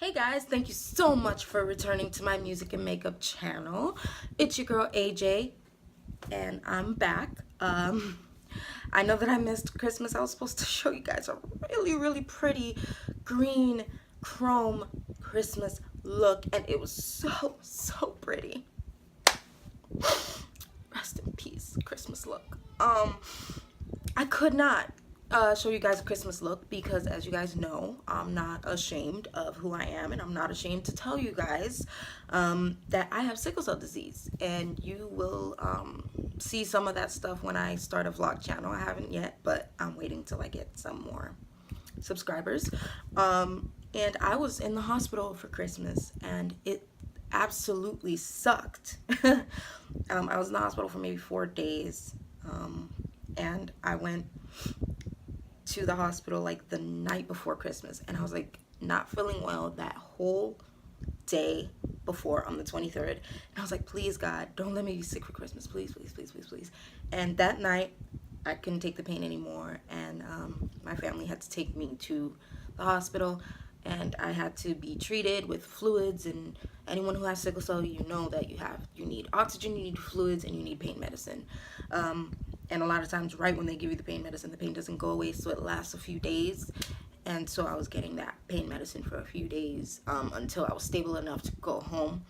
Hey guys, thank you so much for returning to my music and makeup channel. It's your girl AJ and I'm back. I know that I missed Christmas. I was supposed to show you guys a really pretty green chrome Christmas look and it was so pretty. Rest in peace, Christmas look. I could not show you guys a Christmas look because, as you guys know, I'm not ashamed of who I am, and I'm not ashamed to tell you guys that I have sickle cell disease, and you will see some of that stuff when I start a vlog channel. I haven't yet, but I'm waiting till I get some more subscribers. And I was in the hospital for Christmas, and it absolutely sucked. I was in the hospital for maybe 4 days, and I went to the hospital like the night before Christmas, and I was like not feeling well that whole day before on the 23rd, and I was like, please God, don't let me be sick for Christmas, please. And that night I couldn't take the pain anymore, and my family had to take me to the hospital, and I had to be treated with fluids. And anyone who has sickle cell, you know that you need oxygen, you need fluids, and you need pain medicine. And a lot of times right when they give you the pain medicine, the pain doesn't go away, so it lasts a few days. And so I was getting that pain medicine for a few days until I was stable enough to go home.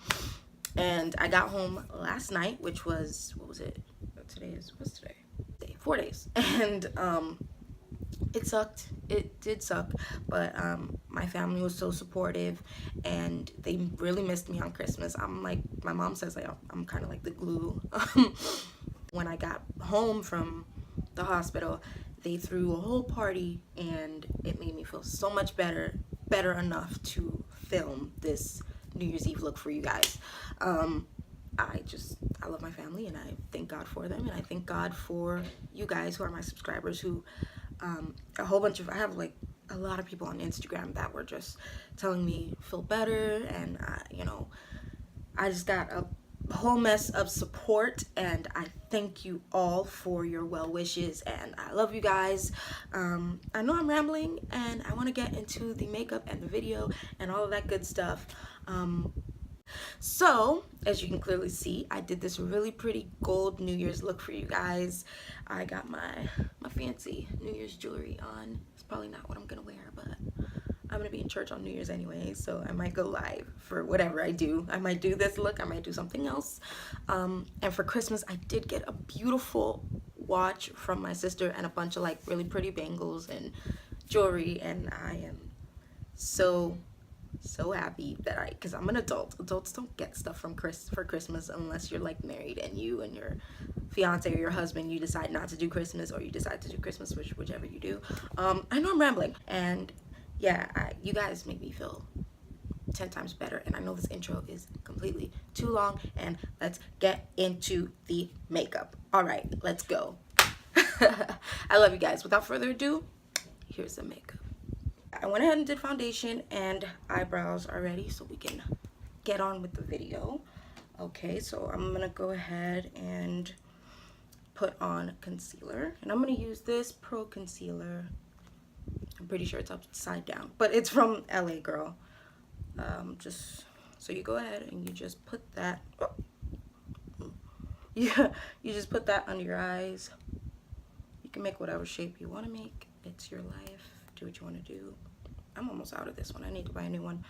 And I got home last night, which was, what's today? 4 days. And it sucked. It did suck, but my family was so supportive, and they really missed me on Christmas. I'm like, my mom says, like, I'm kind of like the glue. When I got home from the hospital, they threw a whole party, and it made me feel so much better enough to film this New Year's Eve look for you guys. I love my family, and I thank God for them, and I thank God for you guys who are my subscribers, who a whole bunch of, I have like a lot of people on Instagram that were just telling me feel better, and you know, I just got a whole mess of support, and I thank you all for your well wishes, and I love you guys. I know I'm rambling, and I want to get into the makeup and the video and all of that good stuff. So, as you can clearly see, I did this really pretty gold New Year's look for you guys. I got my fancy New Year's jewelry on. It's probably not what I'm gonna wear, but I'm gonna be in church on New Year's anyway, so I might go live for whatever I do. I might do this look, I might do something else. And for Christmas, I did get a beautiful watch from my sister and a bunch of like really pretty bangles and jewelry, and I am so happy that because I'm an adult. Adults don't get stuff for Christmas unless you're like married and you and your fiance or your husband, you decide not to do Christmas, or you decide to do Christmas, whichever you do. I know I'm rambling, and yeah, you guys make me feel 10 times better, and I know this intro is completely too long, and let's get into the makeup. All right, let's go. I love you guys. Without further ado, here's the makeup. I went ahead and did foundation and eyebrows already, so we can get on with the video. Okay, so I'm gonna go ahead and put on concealer, and I'm gonna use this Pro Concealer. I'm pretty sure it's upside down, but it's from LA Girl. Just so you go ahead and you just put that, yeah, you just put that under your eyes. You can make whatever shape you want to make. It's your life. Do what you want to do. I'm almost out of this one. I need to buy a new one.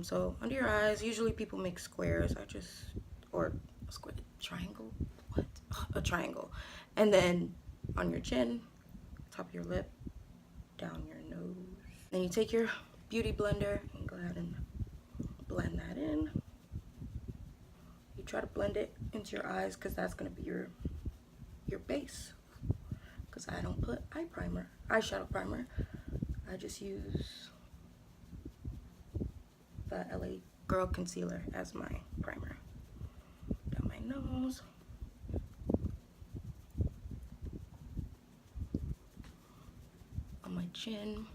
So under your eyes, usually people make squares. Or a square, triangle, what? A triangle. And then on your chin, top of your lip, down your nose. Then you take your beauty blender and go ahead and blend that in. You try to blend it into your eyes, because that's going to be your base. Because I don't put eyeshadow primer. I just use the LA Girl concealer as my primer. Down my nose. On my chin.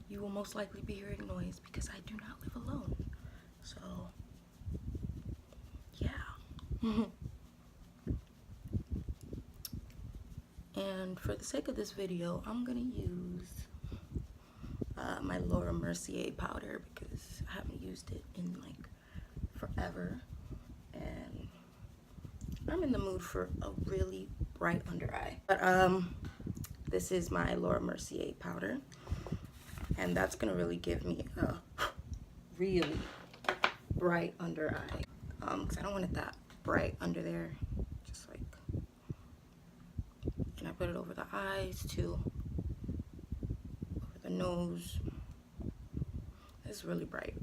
You will most likely be hearing noise because I do not live alone. So, yeah. And for the sake of this video, I'm gonna use my Laura Mercier powder because used it in like forever, and I'm in the mood for a really bright under eye. But this is my Laura Mercier powder, and that's gonna really give me a really bright under eye, because I don't want it that bright under there, just like, and I put it over the eyes too, over the nose. It's really bright.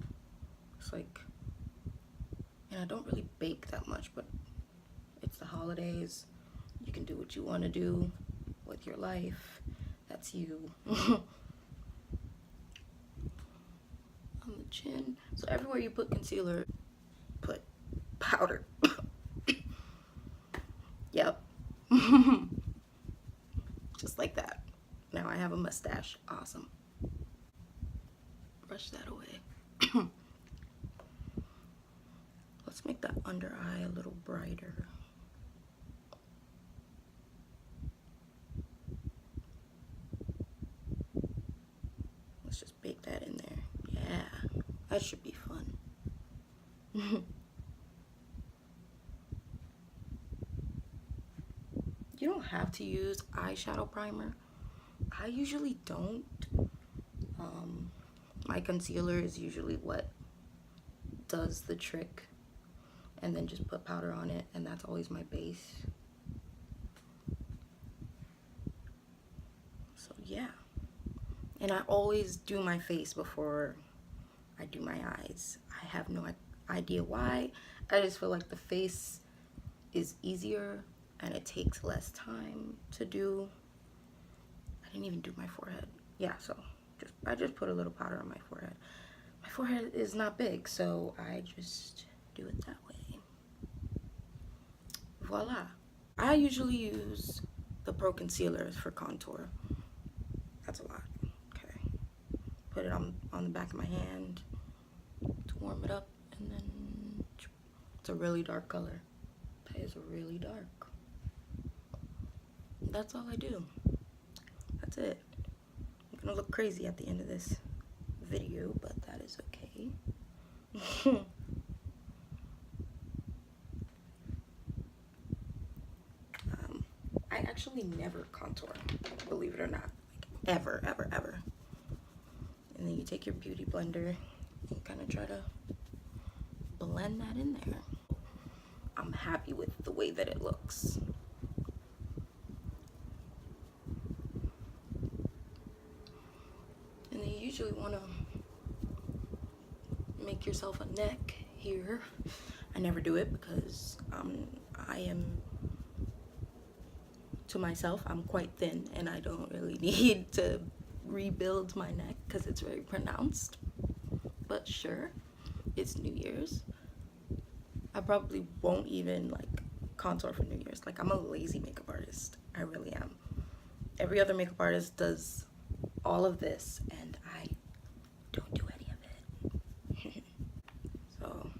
It's like, and I don't really bake that much, but it's the holidays. You can do what you want to do with your life. That's you. On the chin. So everywhere you put concealer, put powder. Yep. Just like that. Now I have a mustache. Awesome. Brush that away. Let's make that under eye a little brighter. Let's just bake that in there. Yeah, that should be fun. You don't have to use eyeshadow primer. I usually don't. My concealer is usually what does the trick, and then just put powder on it, and that's always my base. So yeah, and I always do my face before I do my eyes. I have no idea why. I just feel like the face is easier and it takes less time to do. I didn't even do my forehead. Yeah, so I just put a little powder on my forehead. My forehead is not big, so I just do it that way. Voila. I usually use the Pro Concealers for contour. That's a lot. Okay. Put it on the back of my hand to warm it up, and then it's a really dark color. That is really dark. That's all I do. That's it. I'm gonna look crazy at the end of this video, but that is okay. I actually never contour, believe it or not. Like, ever, ever, ever. And then you take your beauty blender and kind of try to blend that in there. I'm happy with the way that it looks. And then you usually want to make yourself a neck here. I never do it because I am, to myself, I'm quite thin and I don't really need to rebuild my neck because it's very pronounced. But sure, it's New Year's. I probably won't even like contour for New Year's. Like, I'm a lazy makeup artist. I really am. Every other makeup artist does all of this and I don't do any of it. So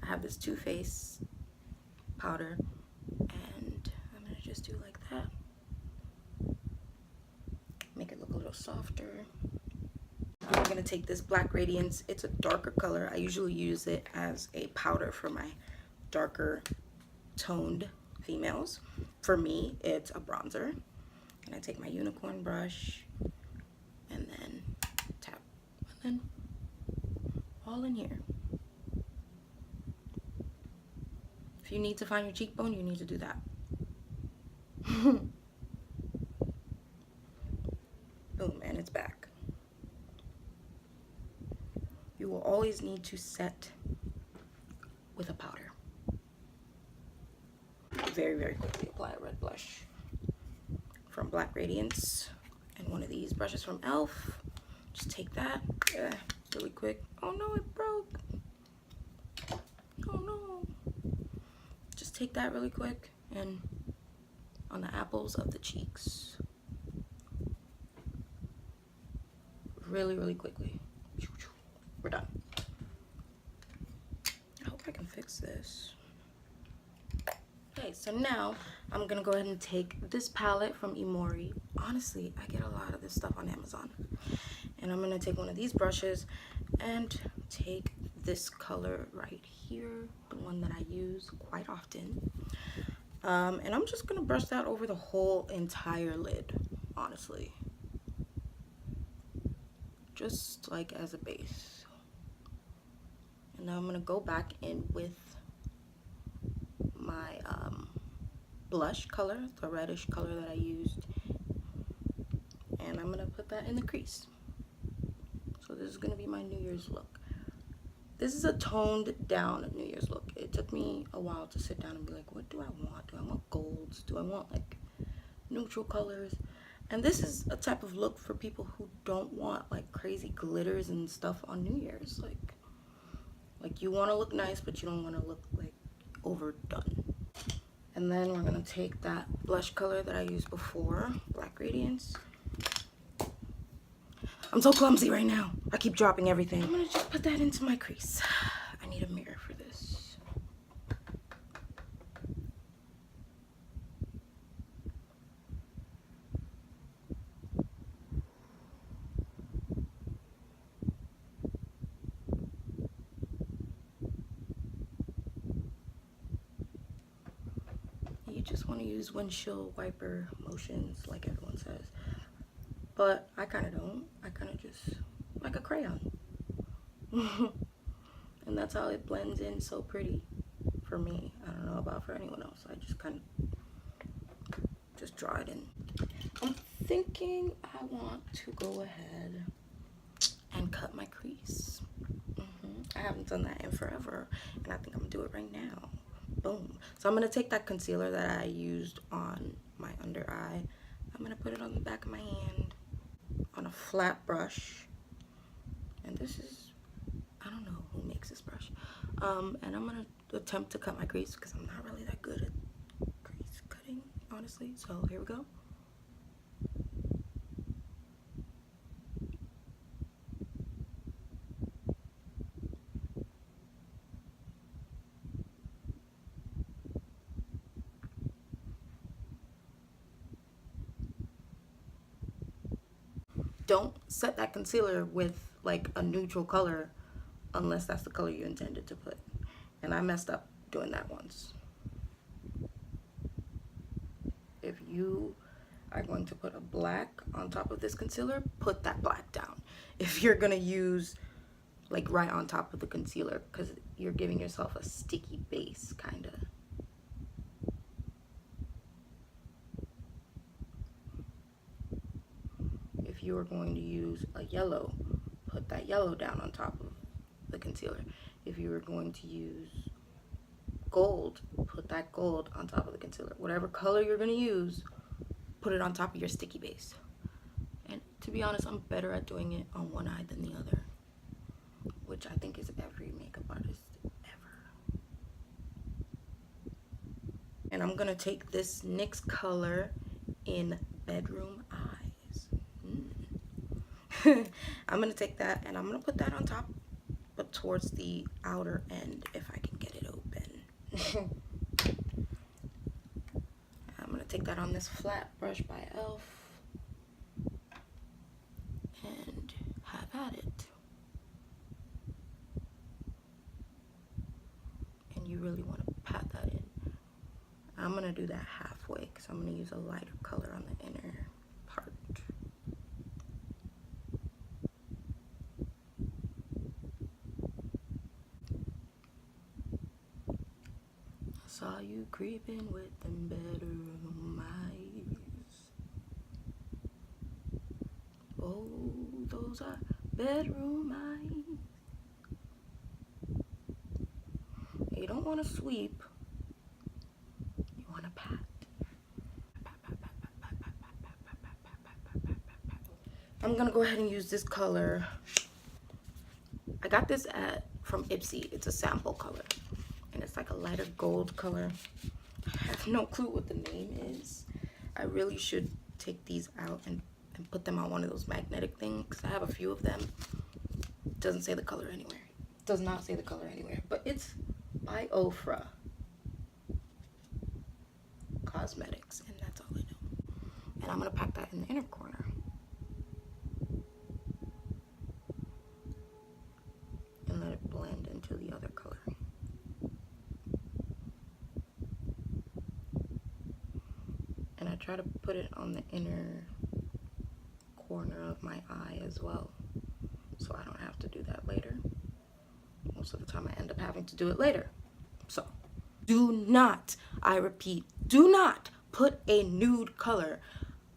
I have this Too Faced powder and I'm gonna just do like that. Make it look a little softer. I'm gonna take this Black Radiance. It's a darker color. I usually use it as a powder for my darker toned females. For me, it's a bronzer. And I take my unicorn brush and then tap, and then all in here. If you need to find your cheekbone, you need to do that. Boom, and it's back. You will always need to set with a powder. Very, very quickly apply a red blush from Black Radiance and one of these brushes from e.l.f. Just take that really quick. Oh no, it broke. Oh no. Just take that really quick and on the apples of the cheeks. Really, really quickly. We're done. I hope I can fix this. Okay, so now I'm gonna go ahead and take this palette from Imori. Honestly, I get a lot of this stuff on Amazon. And I'm gonna take one of these brushes and take this color right here, the one that I use quite often. And I'm just gonna brush that over the whole entire lid, honestly. Just like as a base. And now I'm gonna go back in with my blush color, the reddish color that I used. And I'm gonna put that in the crease. So this is gonna be my New Year's look. This is a toned down New Year's look. It took me a while to sit down and be like, what do I want? Do I want golds? Do I want like neutral colors? And this is a type of look for people who don't want like crazy glitters and stuff on New Year's. Like you want to look nice, but you don't want to look like overdone. And then we're gonna take that blush color that I used before, Black Radiance. I'm so clumsy right now. I keep dropping everything. I'm gonna just put that into my crease. I need a mirror for this. You just want to use windshield wiper motions like everyone says. But I kind of don't. I kind of just like a crayon. And that's how it blends in so pretty for me. I don't know about for anyone else. I just kind of just draw it in. I'm thinking I want to go ahead and cut my crease. I haven't done that in forever, and I think I'm gonna do it right now. Boom. So I'm gonna take that concealer that I used on my under eye. I'm gonna put it on the back of my hand on a flat brush. And this is, I don't know who makes this brush. And I'm gonna attempt to cut my crease because I'm not really that good at crease cutting, honestly. So here we go. Don't set that concealer with like a neutral color unless that's the color you intended to put. And I messed up doing that once. If you are going to put a black on top of this concealer, put that black down. If you're gonna use like right on top of the concealer, because you're giving yourself a sticky base kinda. If you are going to use a yellow, put that yellow down on top of the concealer. If you are going to use gold, put that gold on top of the concealer. Whatever color you're going to use, put it on top of your sticky base. And to be honest, I'm better at doing it on one eye than the other, which I think is every makeup artist ever. And I'm going to take this NYX color in Bedroom Eyes. I'm going to take that and I'm going to put that on top, but towards the outer end if I can get it open. I'm going to take that on this flat brush by e.l.f. and have at it. And you really want to pat that in. I'm going to do that halfway because I'm going to use a lighter color on the inner part. Saw you creeping with them bedroom eyes. Oh, those are bedroom eyes. You don't want to sweep. You want to pat. I'm gonna go ahead and use this color. I got this from Ipsy. It's a sample color. And it's like a lighter gold color. I have no clue what the name is. I really should take these out and put them on one of those magnetic things because I have a few of them. It doesn't say the color anywhere. It does not say the color anywhere, but it's by Ofra Cosmetics, and that's all I know. And I'm gonna pack that in the inner corner. And let it blend in. to the other color. And I try to put it on the inner corner of my eye as well, so I don't have to do that later. Most of the time I end up having to do it later. So do not, I repeat, do not put a nude color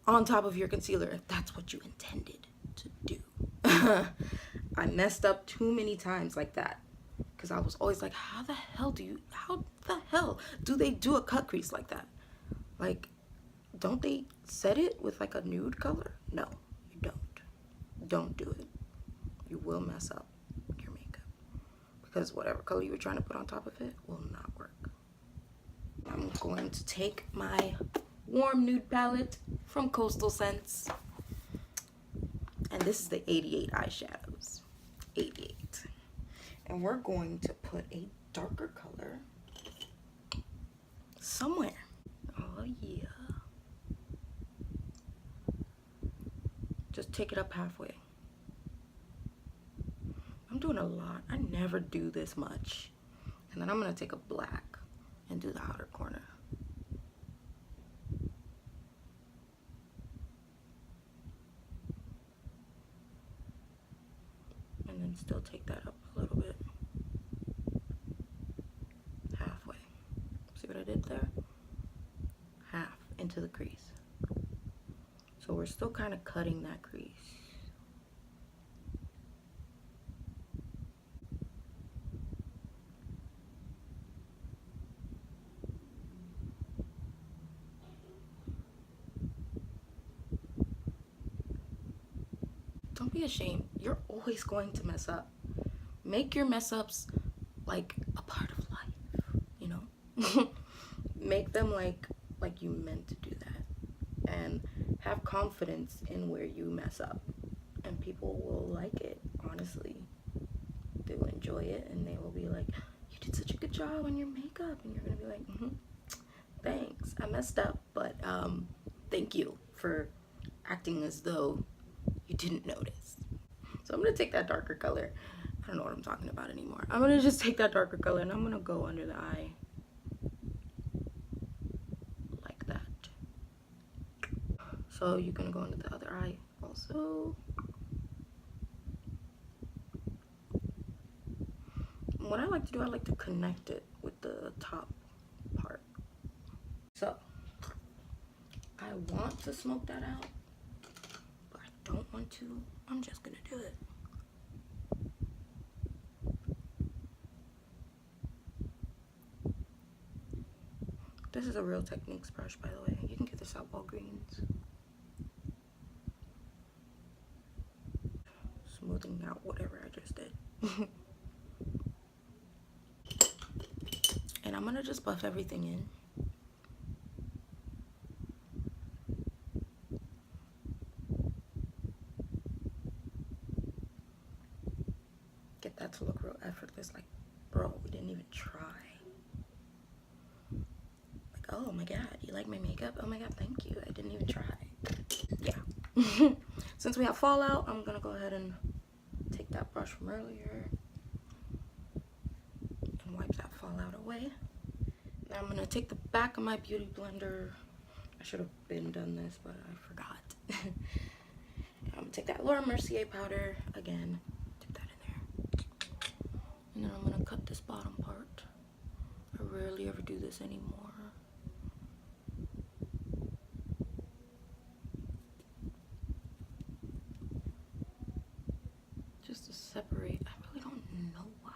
on top of your concealer if that's what you intended to do. I messed up too many times like that, because I was always like, how the hell do they do a cut crease like that? Like, don't they set it with like a nude color? No, you don't do it. You will mess up your makeup, because whatever color you were trying to put on top of it will not work. I'm going to take my warm nude palette from Coastal Scents, and this is the 88 eyeshadows. 88. And we're going to put a darker color somewhere. Oh yeah. Just take it up halfway. I'm doing a lot. I never do this much. And then I'm gonna take a black and do the outer corner. And then still take that up a little bit. Halfway. See what I did there? Half into the crease. So we're still kind of cutting that crease. Don't be ashamed. You're always going to mess up. Make your mess ups like a part of life, you know? Make them like you meant to do that. And have confidence in where you mess up. And people will like it, honestly. They will enjoy it, and they will be like, you did such a good job on your makeup. And you're gonna be like, thanks. I messed up, but thank you for acting as though you didn't notice. So I'm gonna take that darker color. I don't know what I'm talking about anymore. I'm gonna just take that darker color and I'm gonna go under the eye. Like that. So you're gonna go under the other eye also. What I like to do, I like to connect it with the top part. So I want to smoke that out, but I don't want to. I'm just gonna do it. This is a Real Techniques brush, by the way. You can get this at Walgreens. Smoothing out whatever I just did. And I'm gonna just buff everything in. Get that to look real effortless, like, bro, we didn't even try. Like, oh my god, you like my makeup? Oh my god, thank you. I didn't even try. Yeah. Since we have fallout, I'm gonna go ahead and take that brush from earlier and wipe that fallout away. Now I'm gonna take the back of my beauty blender. I should have been done this, but I forgot. I'm gonna take that Laura Mercier powder again. Dip that in there. And then I'm gonna cut this bottom part. I rarely ever do this anymore. Just to separate. I really don't know why.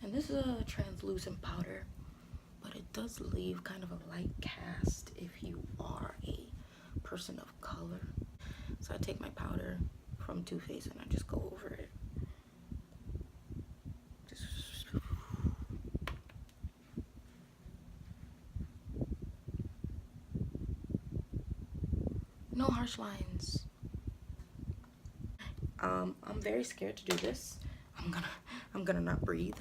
And this is a translucent powder, but it does leave kind of a light cast if you are a person of color. So I take my powder from Too Faced and I just go over it. Just no harsh lines. I'm very scared to do this. I'm gonna not breathe.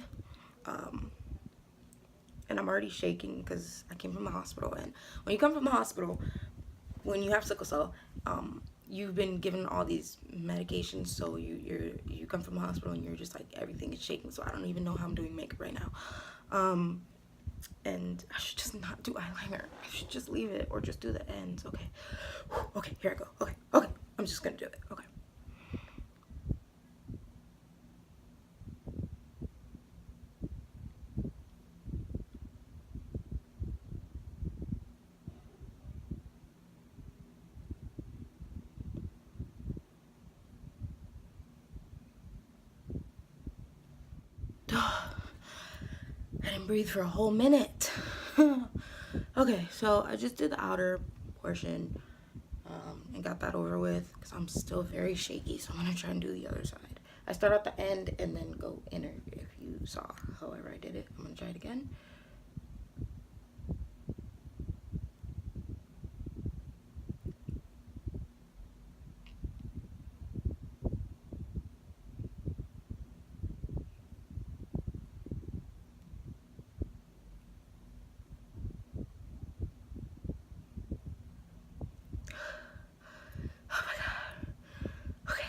And I'm already shaking because I came from the hospital, and when you come from the hospital, when you have sickle cell, you've been given all these medications, so you come from the hospital and you're just like, everything is shaking. So I don't even know how I'm doing makeup right now. And I should just not do eyeliner. I should just leave it or just do the ends. Okay. Okay, here I go. Okay, okay. I'm just gonna do it. Okay. I didn't breathe for a whole minute. Okay, so I just did the outer portion and got that over with because I'm still very shaky. So I'm gonna try and do the other side. I start at the end and then go inner. If you saw however I did it, I'm gonna try it again. Oh my god. Okay.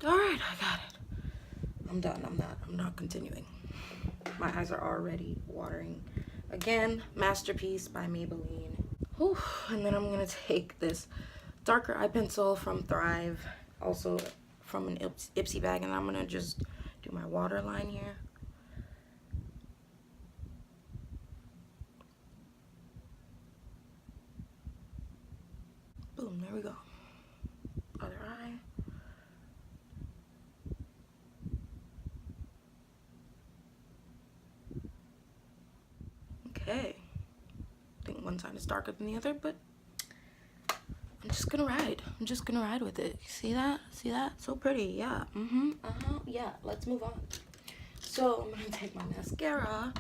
All right, I got it. I'm done. I'm not continuing. My eyes are already watering. Again, Masterpiece by Maybelline. Whew. And then I'm gonna take this darker eye pencil from Thrive, also from an Ipsy bag, and I'm gonna just do my waterline here. Boom, there we go. Other eye. Okay. I think one side is darker than the other, but I'm just gonna ride. I'm just gonna ride with it. See that? See that? So pretty. Yeah. Yeah. Let's move on. So I'm gonna take my mascara.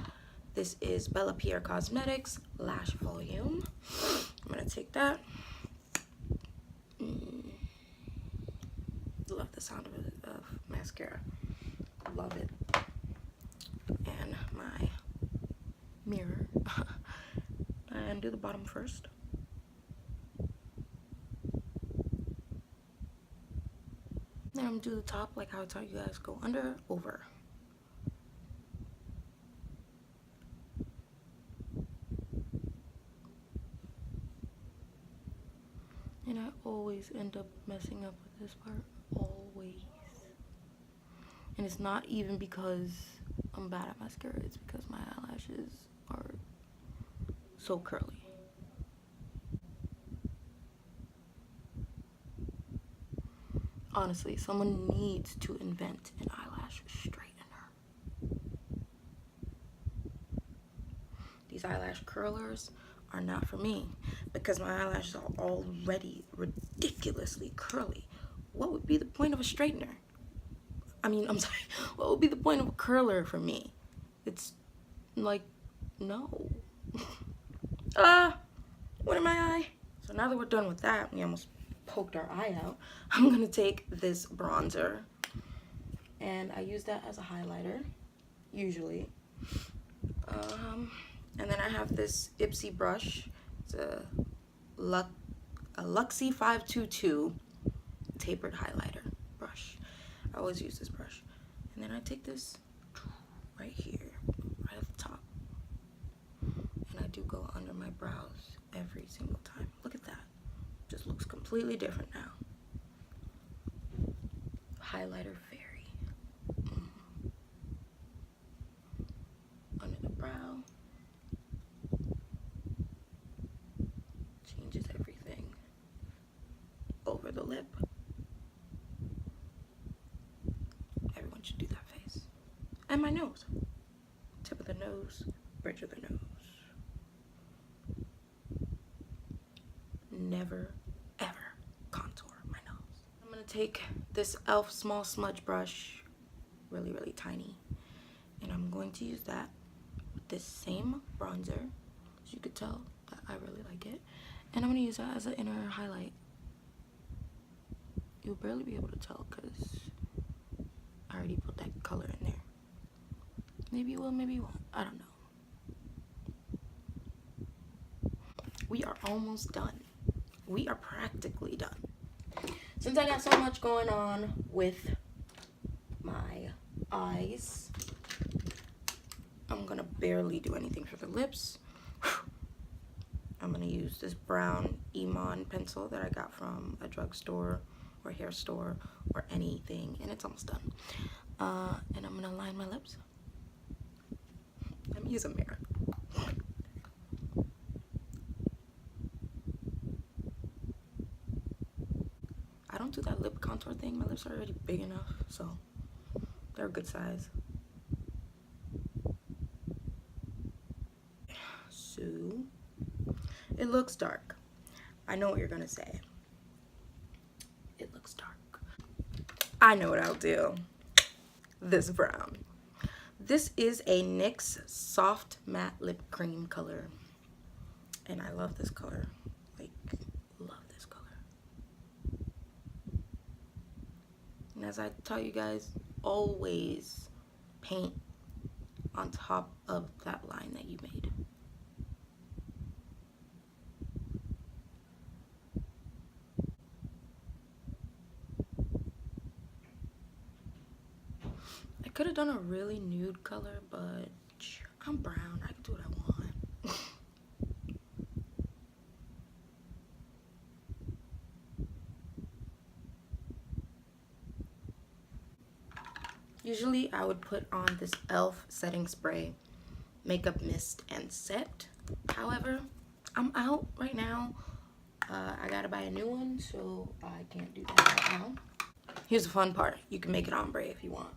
This is Bella Pierre Cosmetics Lash Volume. I'm gonna take that. Love the sound of mascara. Love it. And my mirror. And do the bottom first. Then I'm gonna do the top like how I taught you guys. Go under, over. And I always end up messing up with this part. Always. And it's not even because I'm bad at mascara. It's because my eyelashes are so curly. Honestly, someone needs to invent an eyelash straightener. These eyelash curlers are not for me because my eyelashes are already ridiculously curly. What would be the point of a straightener? I'm sorry, what would be the point of a curler for me? It's like, no. What in my eye? So now that we're done with that, we almost poked our eye out. I'm gonna take this bronzer and I use that as a highlighter, usually. And then I have this Ipsy brush. It's a Luxie 522 tapered highlighter brush. I always use this brush. And then I take this right here, right at the top. And I do go under my brows every single time. Look at that. Just looks completely different now. Highlighter fairy. Under the brow. Changes everything. Over the lip. Everyone should do that face. And my nose. Tip of the nose, bridge of the nose. Never, ever contour my nose. I'm gonna take this e.l.f. small smudge brush, really, really tiny, and I'm going to use that with this same bronzer. As you could tell that I really like it. And I'm gonna use that as an inner highlight. You'll barely be able to tell because I already put that color in there. Maybe you will, maybe you won't. I don't know. We are almost done. We are practically done. Since I got so much going on with my eyes, I'm gonna barely do anything for the lips. I'm gonna use this brown Iman pencil that I got from a drugstore or hair store or anything, and it's almost done. And I'm gonna line my lips. Let me use a mirror. I don't do that lip contour thing. My lips are already big enough, so they're a good size. So, it looks dark. I know what you're gonna say. It looks dark. I know what I'll do. This brown. This is a NYX Soft Matte Lip Cream color. And I love this color. Like, love this color. And as I tell you guys, always paint on top of that line that you made. I could have done a really nude color, but I'm brown. I can do what I want. Usually I would put on this e.l.f. setting spray, makeup mist, and set. However, I'm out right now. I gotta buy a new one, so I can't do that right now. Here's the fun part. You can make it ombre if you want.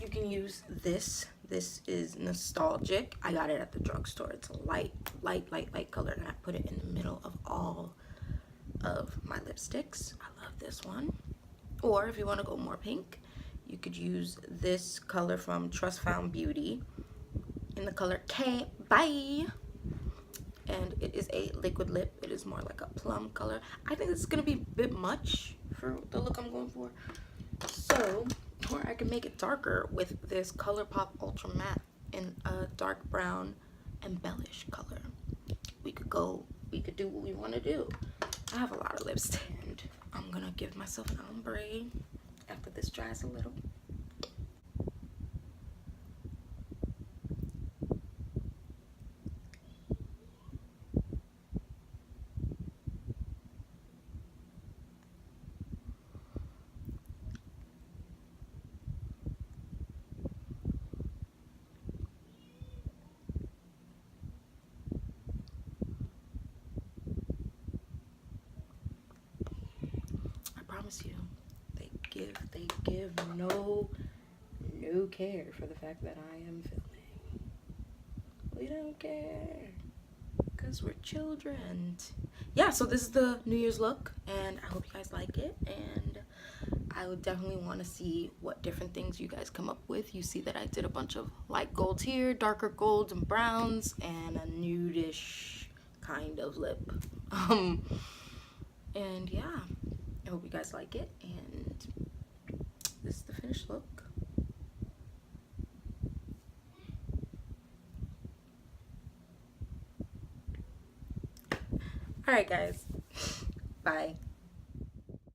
You can use this. This is Nostalgic. I got it at the drugstore. It's a light color, and I put it in the middle of all of my lipsticks. I love this one. Or if you want to go more pink, you could use this color from Trust Found Beauty in the color K. Bye. And it is a liquid lip. It is more like a plum color. I think this is gonna be a bit much for the look I'm going for. So, or I can make it darker with this ColourPop Ultra Matte in a dark brown embellish color. We could do what we want to do. I have a lot of lipstick, and I'm gonna give myself an ombre after this dries a little. You, they give no care for the fact that I am filming. We don't care because we're children. Yeah, so this is the New Year's look, and I hope you guys like it, and I would definitely want to see what different things you guys come up with. You see that I did a bunch of light golds here, darker golds and browns, and a nudish kind of lip. And yeah, I hope you guys like it, and this is the finished look. Alright guys, bye.